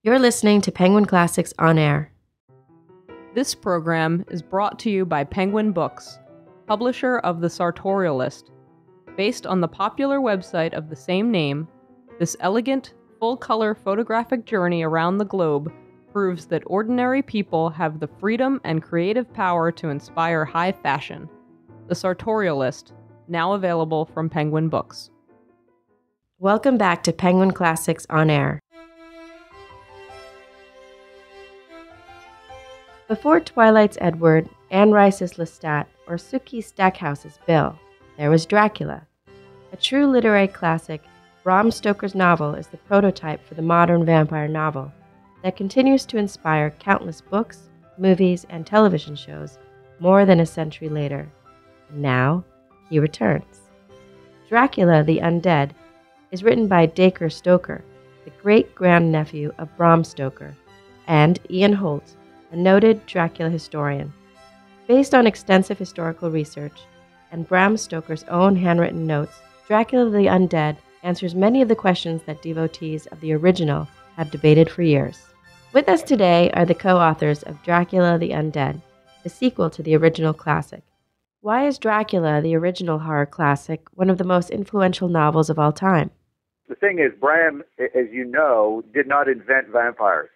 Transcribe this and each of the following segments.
You're listening to Penguin Classics On Air. This program is brought to you by Penguin Books, publisher of The Sartorialist. Based on the popular website of the same name, this elegant, full-color photographic journey around the globe proves that ordinary people have the freedom and creative power to inspire high fashion. The Sartorialist, now available from Penguin Books. Welcome back to Penguin Classics On Air. Before Twilight's Edward, Anne Rice's Lestat, or Sookie Stackhouse's Bill, there was Dracula. A true literary classic, Bram Stoker's novel is the prototype for the modern vampire novel that continues to inspire countless books, movies, and television shows more than a century later. And now, he returns. Dracula the Undead is written by Dacre Stoker, the great-grandnephew of Bram Stoker, and Ian Holt, a noted Dracula historian. Based on extensive historical research and Bram Stoker's own handwritten notes, Dracula the Undead answers many of the questions that devotees of the original have debated for years. With us today are the co-authors of Dracula the Undead, the sequel to the original classic. Why is Dracula, the original horror classic, one of the most influential novels of all time? The thing is, Bram, as you know, did not invent vampires,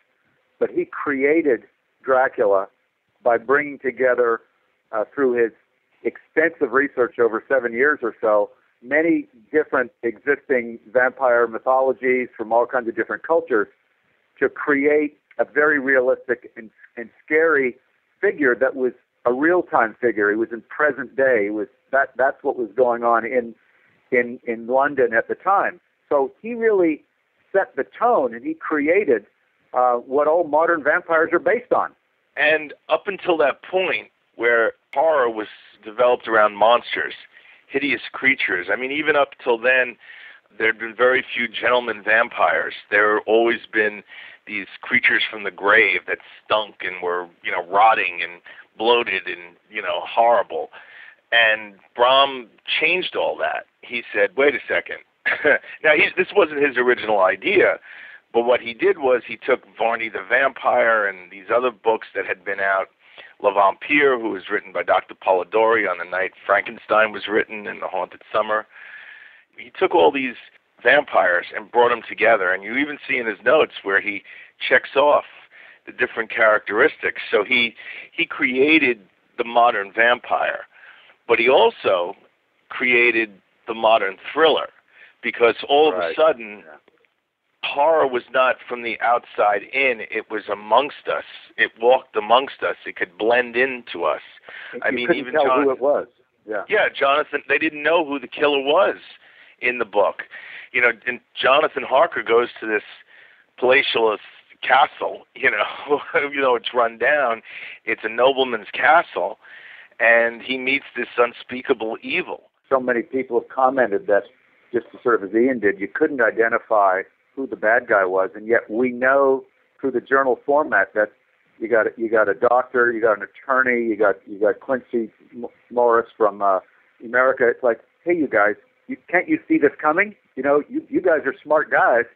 but he created Dracula by bringing together, through his extensive research over 7 years or so, many different existing vampire mythologies from all kinds of different cultures to create a very realistic and scary figure that was a real-time figure. It was in present day. It was that's what was going on in London at the time. So he really set the tone, and he created what all modern vampires are based on. And up until that point, where horror was developed around monsters, hideous creatures, I mean, even up till then, there had been very few gentleman vampires. There had always been these creatures from the grave that stunk and were, rotting and bloated and, horrible. And Bram changed all that. He said, wait a second. Now, this wasn't his original idea, but what he did was he took Varney the Vampire and these other books that had been out, La Vampire, who was written by Dr. Polidori on the night Frankenstein was written in The Haunted Summer. He took all these vampires and brought them together, and you even see in his notes where he checks off the different characteristics. So he created the modern vampire, but he also created the modern thriller, because all of a sudden, horror was not from the outside in, it was amongst us. It walked amongst us. It could blend into us. You couldn't tell who it was. Yeah, Jonathan, they didn't know who the killer was in the book. And Jonathan Harker goes to this palatial castle, it's run down. It's a nobleman's castle, and he meets this unspeakable evil. So many people have commented that, just sort of as Ian did, you couldn't identify who the bad guy was, and yet we know through the journal format that you got a doctor, you got an attorney, you got Quincy Morris from America. It's like, hey, you guys, can't you see this coming? You guys are smart guys,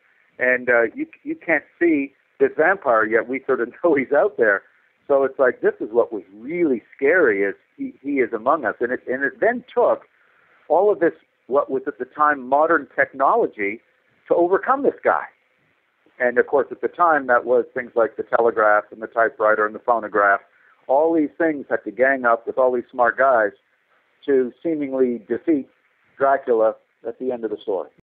and you can't see this vampire yet. We sort of know he's out there. So it's like, this is what was really scary, is he is among us, and it then took all of this, what was at the time modern technology, to overcome this guy. And of course, at the time, that was things like the telegraph and the typewriter and the phonograph. All these things had to gang up with all these smart guys to seemingly defeat Dracula at the end of the story.